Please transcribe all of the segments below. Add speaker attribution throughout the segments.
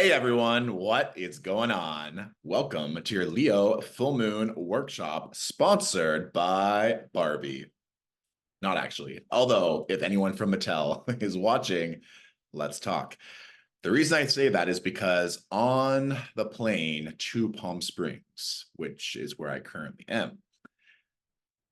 Speaker 1: Hey everyone, what is going on? Welcome to your Leo full moon workshop sponsored by Barbie. Not actually, although if anyone from Mattel is watching, let's talk. The reason I say that is because on the plane to Palm Springs, which is where I currently am,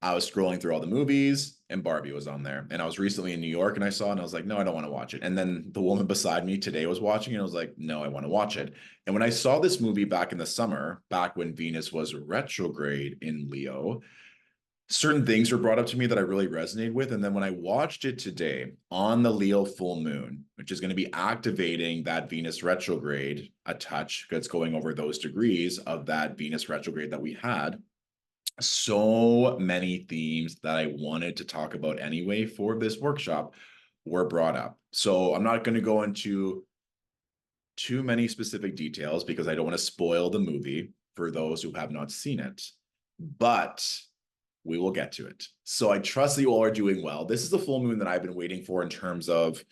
Speaker 1: I was scrolling through all the movies and Barbie was on there. And I was recently in New York and I saw it and I was like, no, I don't want to watch it. And then the woman beside me today was watching it and I was like, no, I want to watch it. And when I saw this movie back in the summer, back when Venus was retrograde in Leo, certain things were brought up to me that I really resonated with. And then when I watched it today on the Leo full moon, which is going to be activating that Venus retrograde a touch, because it's going over those degrees of that Venus retrograde that we had, so many themes that I wanted to talk about anyway for this workshop were brought up. So I'm not going to go into too many specific details because I don't want to spoil the movie for those who have not seen it, but we will get to it. So I trust that you all are doing well. This is the full moon that I've been waiting for in terms of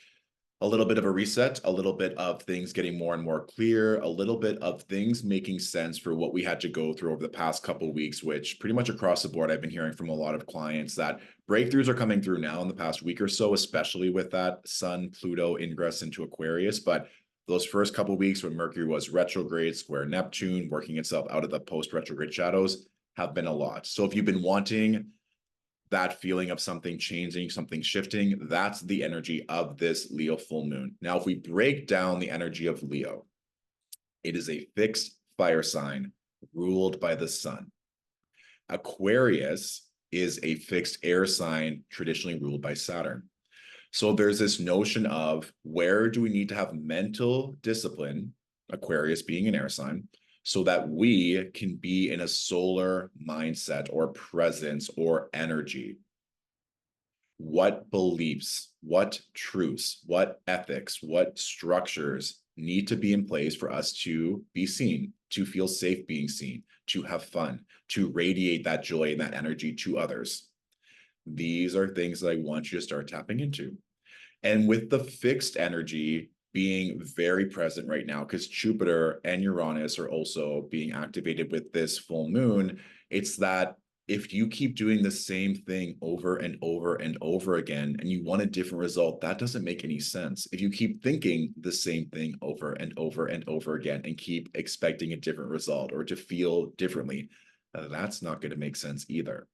Speaker 1: a little bit of a reset, a little bit of things getting more and more clear, a little bit of things making sense for what we had to go through over the past couple of weeks, which pretty much across the board, I've been hearing from a lot of clients that breakthroughs are coming through now in the past week or so, especially with that Sun Pluto ingress into Aquarius. But those first couple of weeks when Mercury was retrograde, square Neptune, working itself out of the post-retrograde shadows have been a lot. So if you've been wanting that feeling of something changing, something shifting, that's the energy of this Leo full moon. Now, if we break down the energy of Leo, it is a fixed fire sign ruled by the sun. Aquarius is a fixed air sign traditionally ruled by Saturn. So there's this notion of where do we need to have mental discipline, Aquarius being an air sign, so that we can be in a solar mindset or presence or energy. What beliefs, what truths, what ethics, what structures need to be in place for us to be seen, to feel safe being seen, to have fun, to radiate that joy and that energy to others. These are things that I want you to start tapping into. And with the fixed energy being very present right now, because Jupiter and Uranus are also being activated with this full moon, it's that if you keep doing the same thing over and over and over again, and you want a different result, that doesn't make any sense. If you keep thinking the same thing over and over and over again and keep expecting a different result or to feel differently, that's not going to make sense either.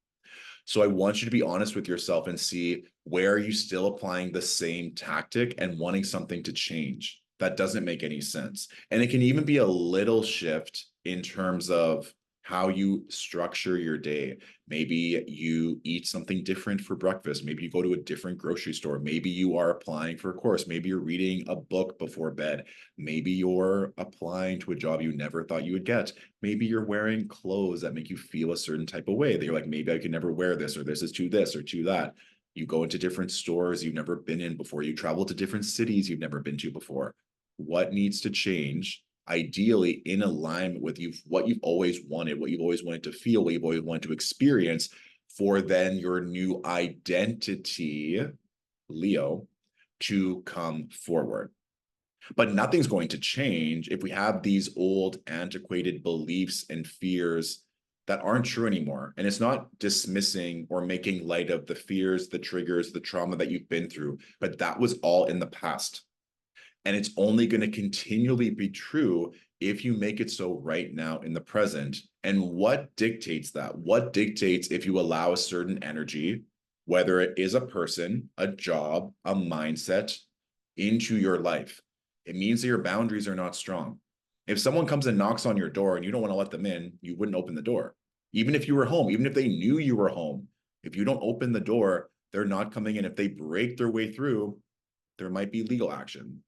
Speaker 1: So I want you to be honest with yourself and see where are you still applying the same tactic and wanting something to change. That doesn't make any sense. And it can even be a little shift in terms of how you structure your day. Maybe you eat something different for breakfast. Maybe you go to a different grocery store. Maybe you are applying for a course. Maybe you're reading a book before bed. Maybe you're applying to a job you never thought you would get. Maybe you're wearing clothes that make you feel a certain type of way that you're like, maybe I could never wear this, or this is too this or too that. You go into different stores you've never been in before. You travel to different cities you've never been to before. What needs to change? Ideally in alignment with what you've always wanted, what you've always wanted to feel, what you've always wanted to experience for then your new identity, Leo, to come forward. But nothing's going to change if we have these old antiquated beliefs and fears that aren't true anymore. And it's not dismissing or making light of the fears, the triggers, the trauma that you've been through, but that was all in the past. And it's only going to continually be true if you make it so right now in the present. And what dictates that? What dictates if you allow a certain energy, whether it is a person, a job, a mindset, into your life? It means that your boundaries are not strong. If someone comes and knocks on your door and you don't want to let them in, you wouldn't open the door. Even if you were home, even if they knew you were home, if you don't open the door, they're not coming in. If they break their way through, there might be legal action.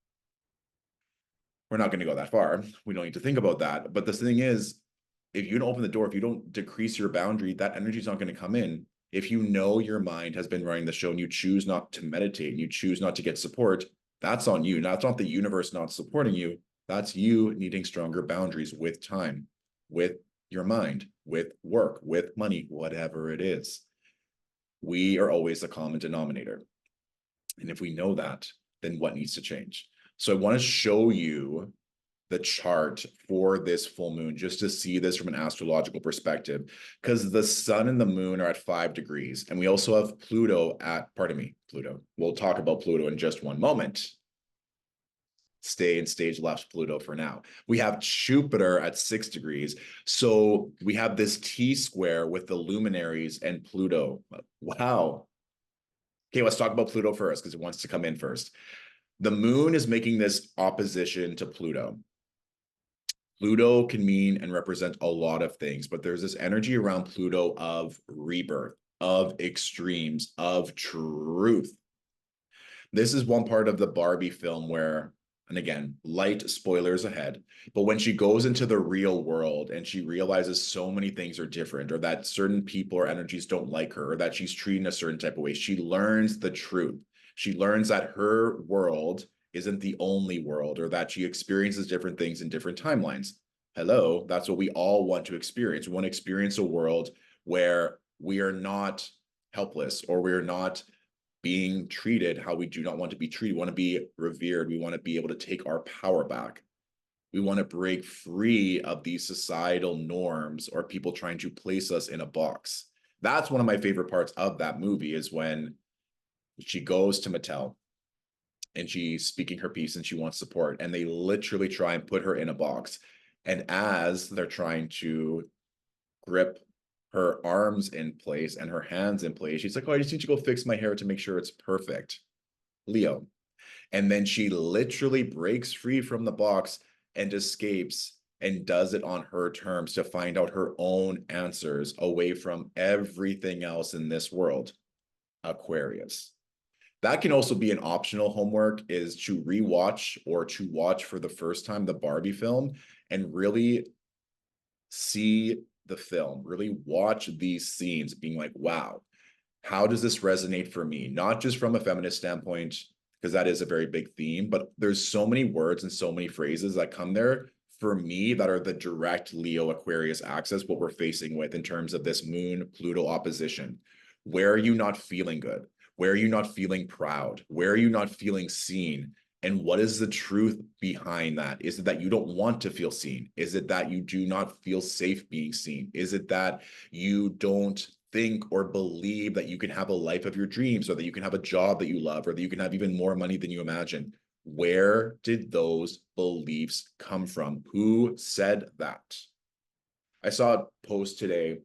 Speaker 1: We're not going to go that far. We don't need to think about that. But the thing is, if you don't open the door, if you don't decrease your boundary, that energy is not going to come in. If you know your mind has been running the show and you choose not to meditate and you choose not to get support, that's on you. That's not the universe not supporting you. That's you needing stronger boundaries with time, with your mind, with work, with money, whatever it is. We are always the common denominator. And if we know that, then what needs to change? So I want to show you the chart for this full moon just to see this from an astrological perspective, because the sun and the moon are at 5 degrees. And we also have Pluto at, pardon me, Pluto. We'll talk about Pluto in just one moment. Stay in stage left Pluto for now. We have Jupiter at 6 degrees. So we have this T square with the luminaries and Pluto. Wow. Okay, let's talk about Pluto first because it wants to come in first. The moon is making this opposition to Pluto. Pluto can mean and represent a lot of things, but there's this energy around Pluto of rebirth, of extremes, of truth. This is one part of the Barbie film where, and again, light spoilers ahead, but when she goes into the real world and she realizes so many things are different, or that certain people or energies don't like her, or that she's treated a certain type of way, she learns the truth. She learns that her world isn't the only world, or that she experiences different things in different timelines. Hello, that's what we all want to experience. We want to experience a world where we are not helpless, or we are not being treated how we do not want to be treated. We want to be revered. We want to be able to take our power back. We want to break free of these societal norms or people trying to place us in a box. That's one of my favorite parts of that movie, is when she goes to Mattel and she's speaking her piece and she wants support, and they literally try and put her in a box. And as they're trying to grip her arms in place and her hands in place, she's like, oh, I just need to go fix my hair to make sure it's perfect. Leo. And then she literally breaks free from the box and escapes and does it on her terms to find out her own answers away from everything else in this world. Aquarius. That can also be an optional homework, is to rewatch or to watch for the first time the Barbie film and really see the film, really watch these scenes, being like, wow, how does this resonate for me? Not just from a feminist standpoint, because that is a very big theme, but there's so many words and so many phrases that come there for me that are the direct Leo Aquarius axis, what we're facing with in terms of this moon Pluto opposition. Where are you not feeling good? Where are you not feeling proud? Where are you not feeling seen? And what is the truth behind that? Is it that you don't want to feel seen? Is it that you do not feel safe being seen? Is it that you don't think or believe that you can have a life of your dreams, or that you can have a job that you love, or that you can have even more money than you imagine? Where did those beliefs come from? Who said that? I saw a post today,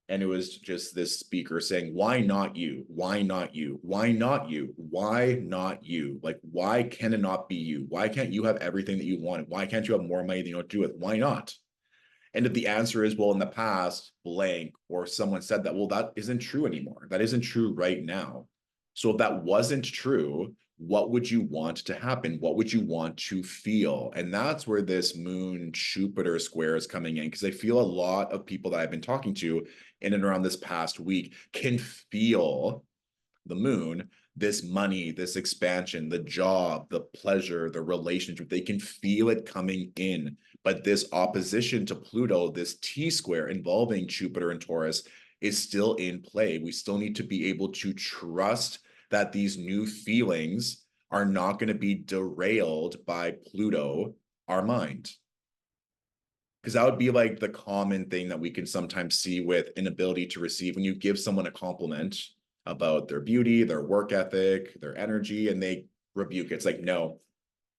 Speaker 1: and it was just this speaker saying, why not you? Why not you? Why not you? Why not you? Like, why can it not be you? Why can't you have everything that you want? Why can't you have more money than you know what to do with? Why not? And if the answer is, well, in the past, blank, or someone said that, well, that isn't true anymore. That isn't true right now. So if that wasn't true, what would you want to happen? What would you want to feel? And that's where this moon Jupiter square is coming in, because I feel a lot of people that I've been talking to in and around this past week can feel the moon, this money, this expansion, the job, the pleasure, the relationship. They can feel it coming in. But this opposition to Pluto, this T square involving Jupiter and Taurus, is still in play. We still need to be able to trust that these new feelings are not going to be derailed by Pluto, our mind. Because that would be like the common thing that we can sometimes see with inability to receive. When you give someone a compliment about their beauty, their work ethic, their energy, and they rebuke it. It's like, no,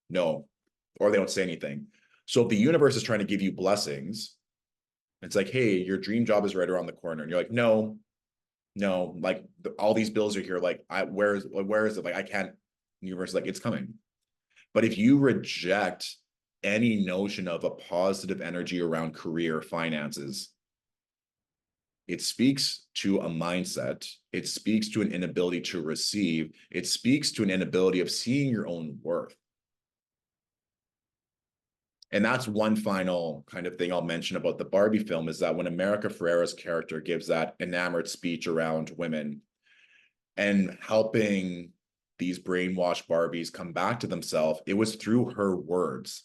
Speaker 1: no, or they don't say anything. So if the universe is trying to give you blessings, it's like, hey, your dream job is right around the corner. And you're like, no, no, like all these bills are here. Like, where is it? Like, I can't. The universe is like, it's coming. But if you reject any notion of a positive energy around career, finances, it speaks to a mindset. It speaks to an inability to receive. It speaks to an inability of seeing your own worth. And that's one final kind of thing I'll mention about the Barbie film, is that when America Ferrera's character gives that enamored speech around women and helping these brainwashed Barbies come back to themselves, it was through her words,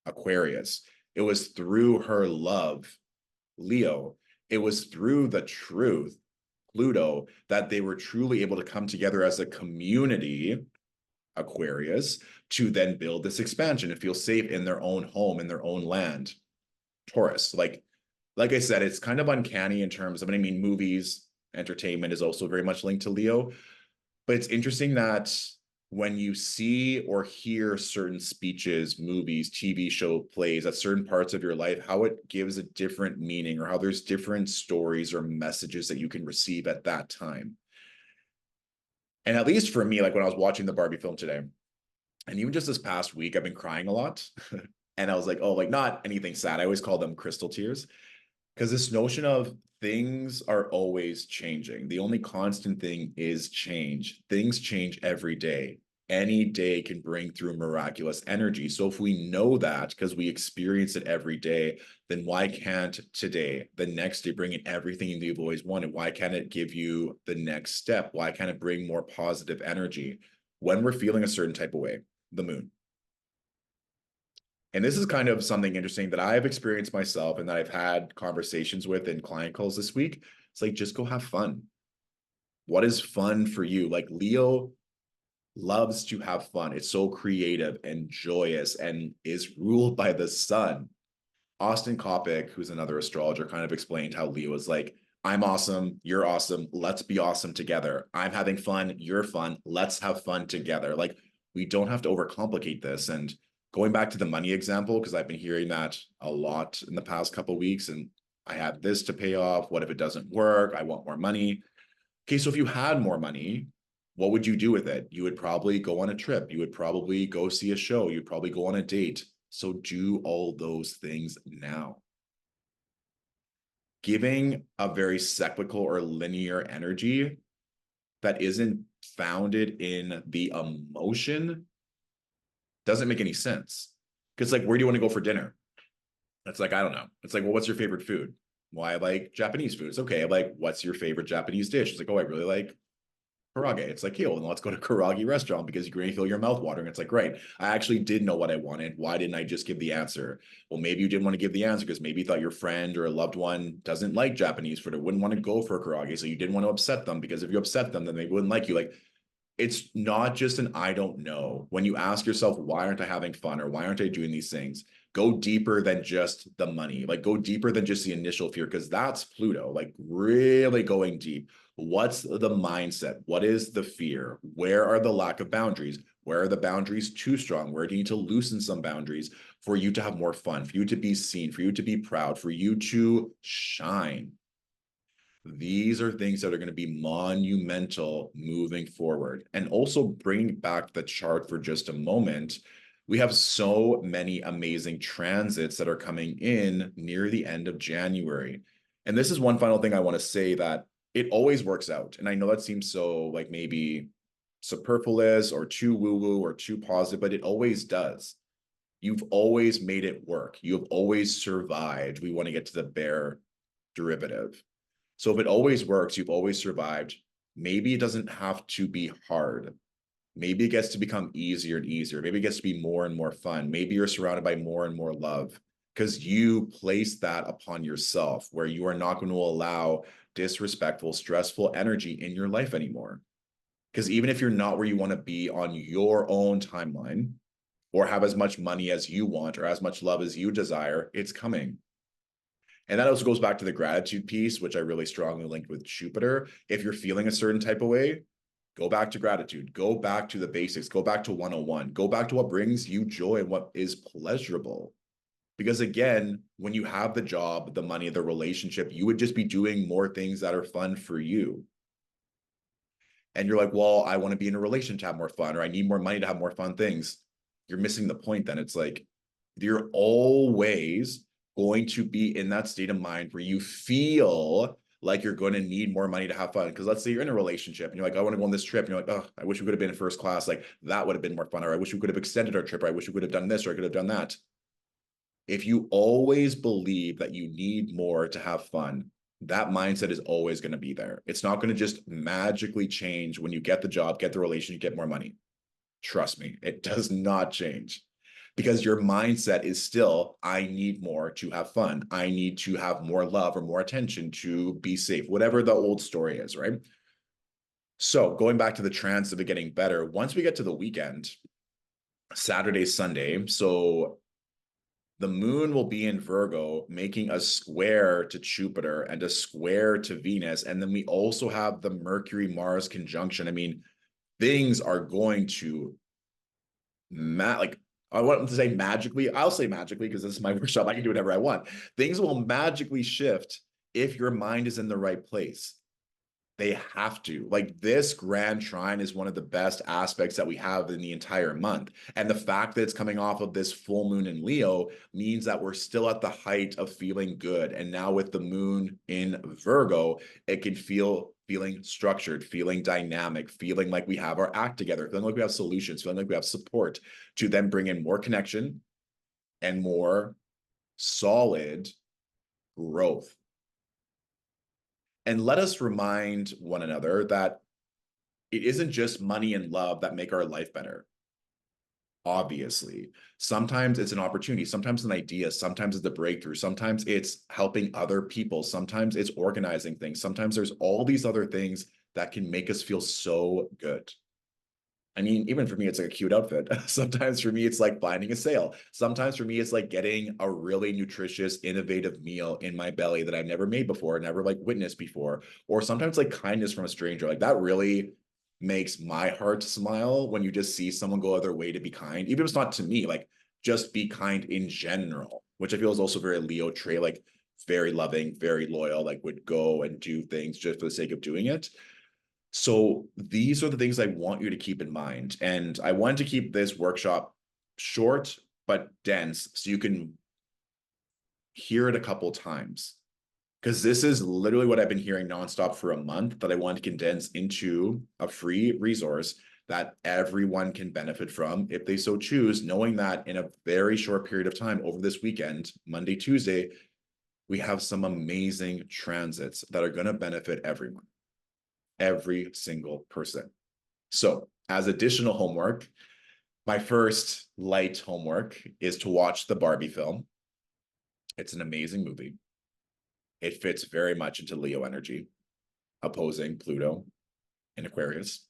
Speaker 1: Aquarius. It was through her love, Leo. It was through the truth, Pluto, that they were truly able to come together as a community Aquarius, to then build this expansion and feel safe in their own home, in their own land. Taurus, like I said, it's kind of uncanny in terms of, I mean, movies, entertainment is also very much linked to Leo, but it's interesting that when you see or hear certain speeches, movies, TV show plays at certain parts of your life, how it gives a different meaning or how there's different stories or messages that you can receive at that time. And at least for me, like when I was watching the Barbie film today, and even just this past week, I've been crying a lot. And I was like, oh, like not anything sad. I always call them crystal tears. Because this notion of things are always changing. The only constant thing is change. Things change every day. Any day can bring through miraculous energy. So if we know that because we experience it every day, then why can't today, the next day, bring in everything you've always wanted? Why can't it give you the next step? Why can't it bring more positive energy when we're feeling a certain type of way? The moon. And this is kind of something interesting that I've experienced myself and that I've had conversations with in client calls this week. It's like, just go have fun. What is fun for you? Like Leo loves to have fun. It's so creative and joyous and is ruled by the sun. Austin Kopic, who's another astrologer, kind of explained how Leo is like, I'm awesome, you're awesome, let's be awesome together. I'm having fun, you're fun, let's have fun together. Like, we don't have to overcomplicate this. And going back to the money example, because I've been hearing that a lot in the past couple of weeks, and I have this to pay off. What if it doesn't work? I want more money. Okay, so if you had more money, what would you do with it? You would probably go on a trip. You would probably go see a show. You'd probably go on a date. So do all those things now. Giving a very cyclical or linear energy that isn't founded in the emotion doesn't make any sense. Because like, where do you want to go for dinner? It's like, I don't know. It's like, well, what's your favorite food? Well, I like Japanese food. It's okay. Like, what's your favorite Japanese dish? It's like, oh, I really like karage. It's like, hey, well, then let's go to karage restaurant because you're going to feel your mouth watering. It's like, right. I actually did know what I wanted. Why didn't I just give the answer? Well, maybe you didn't want to give the answer because maybe you thought your friend or a loved one doesn't like Japanese food or wouldn't want to go for a karage. So you didn't want to upset them because if you upset them, then they wouldn't like you. Like, it's not just an I don't know. When you ask yourself, why aren't I having fun or why aren't I doing these things? Go deeper than just the money. Like go deeper than just the initial fear, because that's Pluto, like really going deep. What's the mindset? What is the fear? Where are the lack of boundaries? Where are the boundaries too strong? Where do you need to loosen some boundaries for you to have more fun, for you to be seen, for you to be proud, for you to shine? These are things that are going to be monumental moving forward. And also bringing back the chart for just a moment, we have so many amazing transits that are coming in near the end of January. And this is one final thing I want to say, that it always works out. And I know that seems so like maybe superfluous or too woo-woo or too positive, but it always does. You've always made it work. You've always survived. We want to get to the bear derivative. So if it always works, you've always survived, maybe it doesn't have to be hard. Maybe it gets to become easier and easier. Maybe it gets to be more and more fun. Maybe you're surrounded by more and more love because you place that upon yourself, where you are not going to allow disrespectful, stressful energy in your life anymore. Because even if you're not where you want to be on your own timeline or have as much money as you want or as much love as you desire, it's coming. And that also goes back to the gratitude piece, which I really strongly linked with Jupiter. If you're feeling a certain type of way, go back to gratitude, go back to the basics, go back to 101, go back to what brings you joy and what is pleasurable. Because again, when you have the job, the money, the relationship, you would just be doing more things that are fun for you. And you're like, well, I want to be in a relationship to have more fun, or I need more money to have more fun things. You're missing the point then. It's like, you're always going to be in that state of mind where you feel like you're going to need more money to have fun. Because let's say you're in a relationship and you're like, I want to go on this trip. And you're like, oh, I wish we could have been in first class. Like that would have been more fun. Or I wish we could have extended our trip. Or I wish we could have done this, or I could have done that. If you always believe that you need more to have fun, that mindset is always going to be there. It's not going to just magically change when you get the job, get the relationship, get more money. Trust me, it does not change. Because your mindset is still, I need more to have fun. I need to have more love or more attention to be safe, whatever the old story is, right? So going back to the transit of getting better, once we get to the weekend, Saturday, Sunday, so the moon will be in Virgo, making a square to Jupiter and a square to Venus. And then we also have the Mercury Mars conjunction. I mean, things are going to like, I want to say magically. I'll say magically because this is my workshop. I can do whatever I want. Things will magically shift if your mind is in the right place. They have to. Like, this grand trine is one of the best aspects that we have in the entire month. And the fact that it's coming off of this full moon in Leo means that we're still at the height of feeling good. And now with the moon in Virgo, it can feeling structured, feeling dynamic, feeling like we have our act together, feeling like we have solutions, feeling like we have support to then bring in more connection and more solid growth. And let us remind one another that it isn't just money and love that make our life better. Obviously, sometimes it's an opportunity, sometimes an idea, sometimes it's a breakthrough, sometimes it's helping other people, sometimes it's organizing things, sometimes there's all these other things that can make us feel so good. I mean, even for me, it's like a cute outfit. Sometimes for me, it's like finding a sale. Sometimes for me, it's like getting a really nutritious, innovative meal in my belly that I've never made before, never like witnessed before. Or sometimes like kindness from a stranger. Like, that really makes my heart smile when you just see someone go out of their way to be kind, even if it's not to me, like just be kind in general, which I feel is also very Leo trait, like very loving, very loyal, like would go and do things just for the sake of doing it. So these are the things I want you to keep in mind. And I want to keep this workshop short but dense so you can hear it a couple times. Because this is literally what I've been hearing nonstop for a month that I want to condense into a free resource that everyone can benefit from if they so choose, knowing that in a very short period of time over this weekend, Monday, Tuesday, we have some amazing transits that are going to benefit everyone, every single person. So, as additional homework, my first light homework is to watch the Barbie film. It's an amazing movie. It fits very much into Leo energy, opposing Pluto in Aquarius.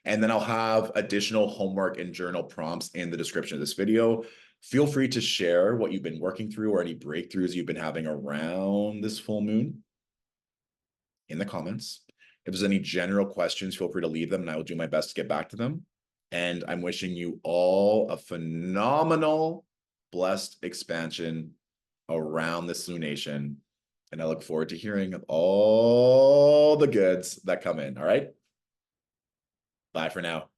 Speaker 1: And then I'll have additional homework and journal prompts in the description of this video. Feel free to share what you've been working through or any breakthroughs you've been having around this full moon in the comments. If there's any general questions, feel free to leave them and I will do my best to get back to them. And I'm wishing you all a phenomenal, blessed expansion around this lunation. And I look forward to hearing of all the goods that come in. All right. Bye for now.